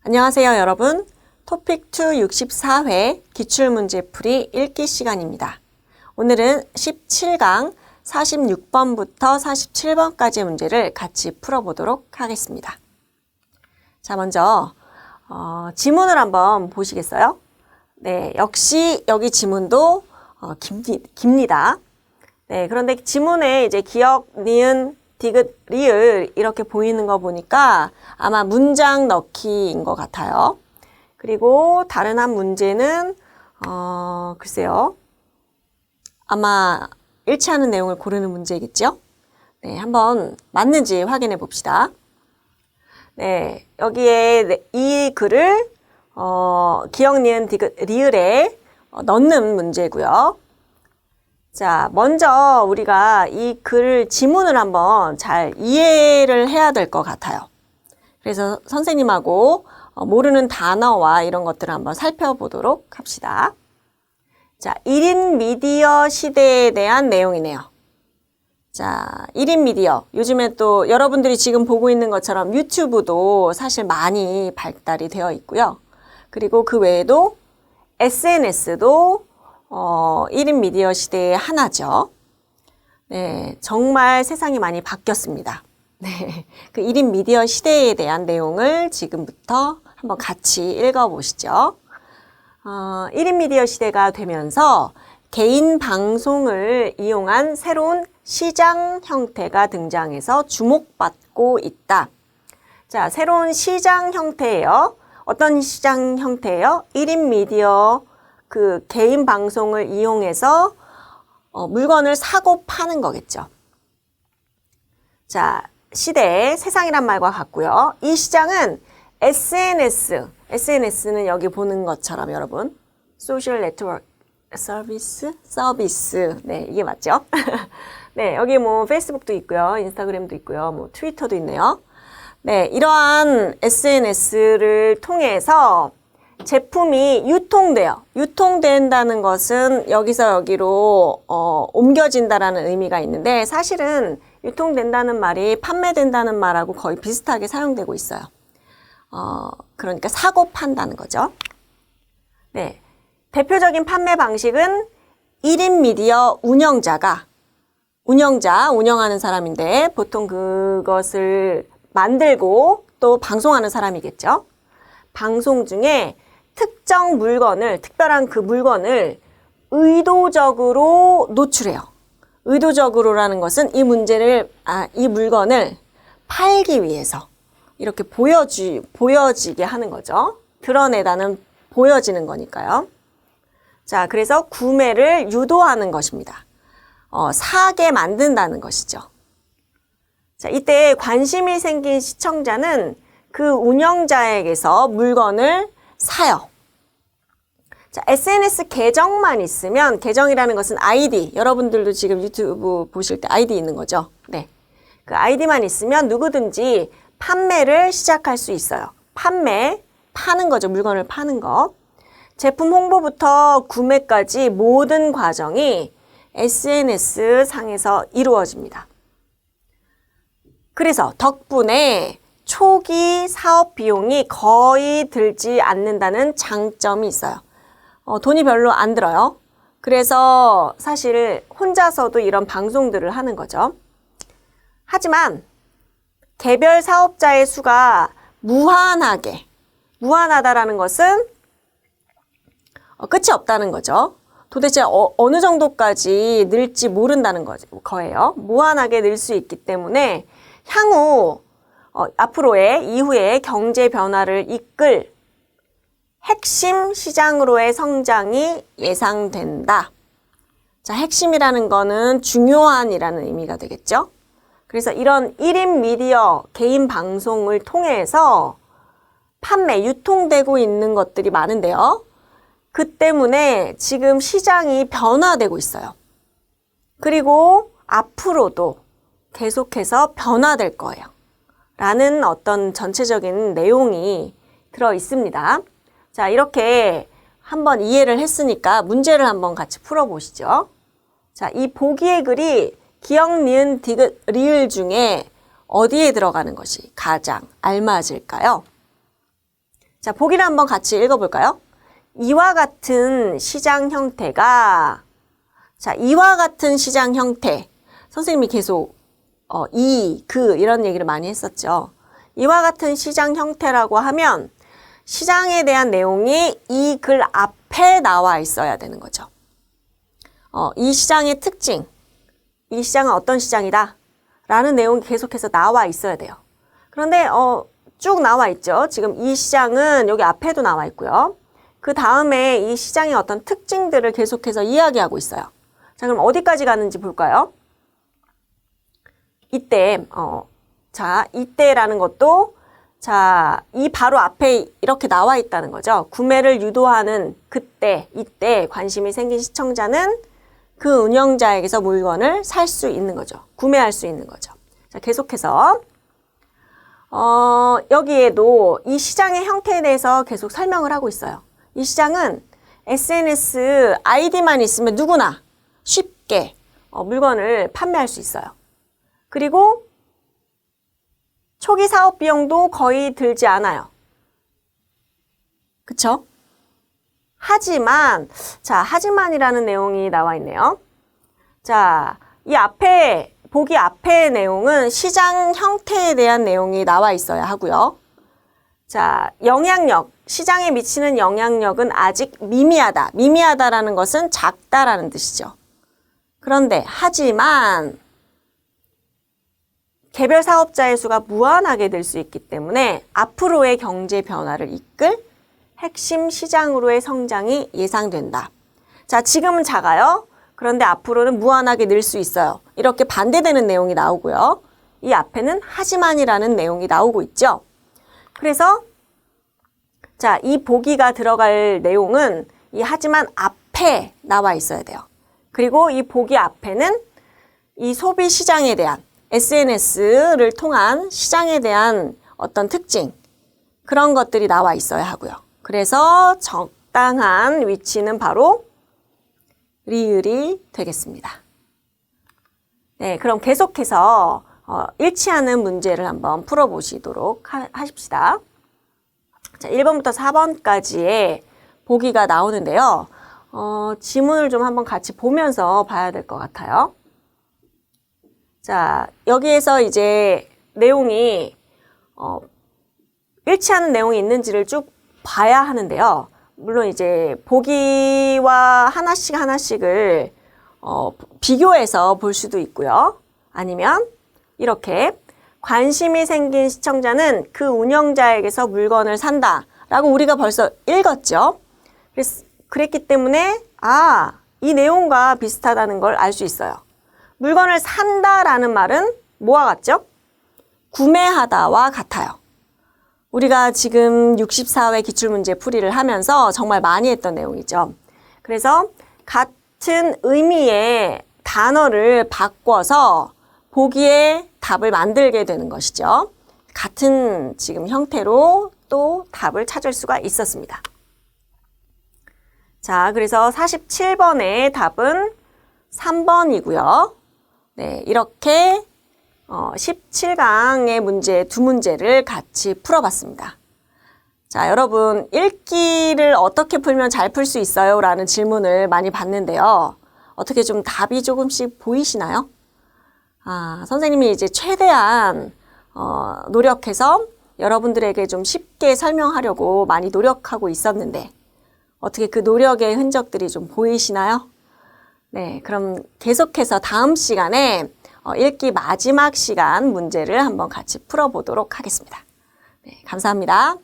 안녕하세요, 여러분. 토픽2 64회 기출문제풀이 읽기 시간입니다. 오늘은 17강 46번부터 47번까지의 문제를 같이 풀어보도록 하겠습니다. 자, 먼저 지문을 한번 보시겠어요? 네, 역시 여기 지문도 깁니다. 네, 그런데 지문에 이제 기역, 니은, 디귿, 리을 이렇게 보이는 거 보니까 아마 문장 넣기인 것 같아요. 그리고 다른 한 문제는 글쎄요. 아마 일치하는 내용을 고르는 문제겠죠? 네, 한번 맞는지 확인해 봅시다. 네, 여기에 이 글을 기역, 니은, 디귿, 리을에 넣는 문제고요. 자, 먼저 우리가 이 글 지문을 한번 잘 이해를 해야 될 것 같아요. 그래서 선생님하고 모르는 단어와 이런 것들을 한번 살펴보도록 합시다. 자, 1인 미디어 시대에 대한 내용이네요. 자, 1인 미디어. 요즘에 또 여러분들이 지금 보고 있는 것처럼 유튜브도 사실 많이 발달이 되어 있고요. 그리고 그 외에도 SNS도 1인 미디어 시대의 하나죠. 네, 정말 세상이 많이 바뀌었습니다. 네, 그 1인 미디어 시대에 대한 내용을 지금부터 한번 같이 읽어보시죠. 1인 미디어 시대가 되면서 개인 방송을 이용한 새로운 시장 형태가 등장해서 주목받고 있다. 자, 새로운 시장 형태예요. 어떤 시장 형태예요? 1인 미디어 그 개인 방송을 이용해서 물건을 사고 파는 거겠죠. 자, 시대, 세상이란 말과 같고요. 이 시장은 SNS는 여기 보는 것처럼 여러분, 소셜 네트워크 서비스. 네, 이게 맞죠? 네, 여기 뭐 페이스북도 있고요. 인스타그램도 있고요. 뭐 트위터도 있네요. 네, 이러한 SNS를 통해서 제품이 유통돼요. 유통된다는 것은 여기서 여기로 옮겨진다라는 의미가 있는데 사실은 유통된다는 말이 판매된다는 말하고 거의 비슷하게 사용되고 있어요. 그러니까 사고 판다는 거죠. 네, 대표적인 판매 방식은 1인 미디어 운영하는 사람인데 보통 그것을 만들고 또 방송하는 사람이겠죠. 방송 중에 특정 물건을, 특별한 그 물건을 의도적으로 노출해요. 의도적으로라는 것은 이 물건을 팔기 위해서 이렇게 보여지게 하는 거죠. 드러내다는 보여지는 거니까요. 자, 그래서 구매를 유도하는 것입니다. 사게 만든다는 것이죠. 자, 이때 관심이 생긴 시청자는 그 운영자에게서 물건을 사요. 자, SNS 계정만 있으면, 계정이라는 것은 아이디, 여러분들도 지금 유튜브 보실 때 아이디 있는 거죠. 네, 그 아이디만 있으면 누구든지 판매를 시작할 수 있어요. 파는 거죠. 물건을 파는 거. 제품 홍보부터 구매까지 모든 과정이 SNS 상에서 이루어집니다. 그래서 덕분에 초기 사업 비용이 거의 들지 않는다는 장점이 있어요. 돈이 별로 안 들어요. 그래서 사실 혼자서도 이런 방송들을 하는 거죠. 하지만 개별 사업자의 수가 무한하다라는 것은 끝이 없다는 거죠. 도대체 어느 정도까지 늘지 모른다는 거예요. 무한하게 늘 수 있기 때문에 향후 이후에 경제 변화를 이끌 핵심 시장으로의 성장이 예상된다. 자, 핵심이라는 거는 중요한이라는 의미가 되겠죠. 그래서 이런 1인 미디어 개인 방송을 통해서 유통되고 있는 것들이 많은데요. 그 때문에 지금 시장이 변화되고 있어요. 그리고 앞으로도 계속해서 변화될 거예요. 라는 어떤 전체적인 내용이 들어 있습니다. 자, 이렇게 한번 이해를 했으니까 문제를 한번 같이 풀어보시죠. 자, 이 보기의 글이 기역, 니은, 디귿, 리을 중에 어디에 들어가는 것이 가장 알맞을까요? 자, 보기를 한번 같이 읽어볼까요? 이와 같은 시장 형태가, 자, 이와 같은 시장 형태. 선생님이 계속, 이런 얘기를 많이 했었죠. 이와 같은 시장 형태라고 하면 시장에 대한 내용이 이 글 앞에 나와 있어야 되는 거죠. 이 시장의 특징, 이 시장은 어떤 시장이다 라는 내용이 계속해서 나와 있어야 돼요. 그런데 쭉 나와 있죠. 지금 이 시장은 여기 앞에도 나와 있고요. 그 다음에 이 시장의 어떤 특징들을 계속해서 이야기하고 있어요. 자, 그럼 어디까지 가는지 볼까요? 이때, 자, 이때라는 것도, 자, 이 바로 앞에 이렇게 나와 있다는 거죠. 구매를 유도하는 그때, 이때 관심이 생긴 시청자는 그 운영자에게서 물건을 살 수 있는 거죠. 구매할 수 있는 거죠. 자, 계속해서, 여기에도 이 시장의 형태에 대해서 계속 설명을 하고 있어요. 이 시장은 SNS 아이디만 있으면 누구나 쉽게 물건을 판매할 수 있어요. 그리고 초기 사업 비용도 거의 들지 않아요. 그쵸? 하지만, 자, 하지만이라는 내용이 나와 있네요. 자, 이 앞에, 보기 앞의 내용은 시장 형태에 대한 내용이 나와 있어야 하고요. 자, 영향력, 시장에 미치는 영향력은 아직 미미하다. 미미하다라는 것은 작다라는 뜻이죠. 그런데, 하지만, 개별 사업자의 수가 무한하게 될 수 있기 때문에 앞으로의 경제 변화를 이끌 핵심 시장으로의 성장이 예상된다. 자, 지금은 작아요. 그런데 앞으로는 무한하게 늘 수 있어요. 이렇게 반대되는 내용이 나오고요. 이 앞에는 하지만이라는 내용이 나오고 있죠. 그래서 자, 이 보기가 들어갈 내용은 이 하지만 앞에 나와 있어야 돼요. 그리고 이 보기 앞에는 이 소비 시장에 대한 SNS를 통한 시장에 대한 어떤 특징, 그런 것들이 나와 있어야 하고요. 그래서 적당한 위치는 바로 리을이 되겠습니다. 네, 그럼 계속해서 일치하는 문제를 한번 풀어보시도록 하십시다. 자, 1번부터 4번까지의 보기가 나오는데요. 지문을 좀 한번 같이 보면서 봐야 될 것 같아요. 자, 여기에서 이제 내용이 일치하는 내용이 있는지를 쭉 봐야 하는데요. 물론 이제 보기와 하나씩을 비교해서 볼 수도 있고요. 아니면 이렇게 관심이 생긴 시청자는 그 운영자에게서 물건을 산다 라고 우리가 벌써 읽었죠. 그랬기 때문에 이 내용과 비슷하다는 걸 알 수 있어요. 물건을 산다라는 말은 뭐와 같죠? 구매하다와 같아요. 우리가 지금 64회 기출문제 풀이를 하면서 정말 많이 했던 내용이죠. 그래서 같은 의미의 단어를 바꿔서 보기에 답을 만들게 되는 것이죠. 같은 지금 형태로 또 답을 찾을 수가 있었습니다. 자, 그래서 47번의 답은 3번이고요. 네, 이렇게 17강의 문제 두 문제를 같이 풀어봤습니다. 자, 여러분 읽기를 어떻게 풀면 잘 풀 수 있어요? 라는 질문을 많이 받는데요. 어떻게 좀 답이 조금씩 보이시나요? 선생님이 이제 최대한 노력해서 여러분들에게 좀 쉽게 설명하려고 많이 노력하고 있었는데 어떻게 그 노력의 흔적들이 좀 보이시나요? 네, 그럼 계속해서 다음 시간에 읽기 마지막 시간 문제를 한번 같이 풀어보도록 하겠습니다. 네, 감사합니다.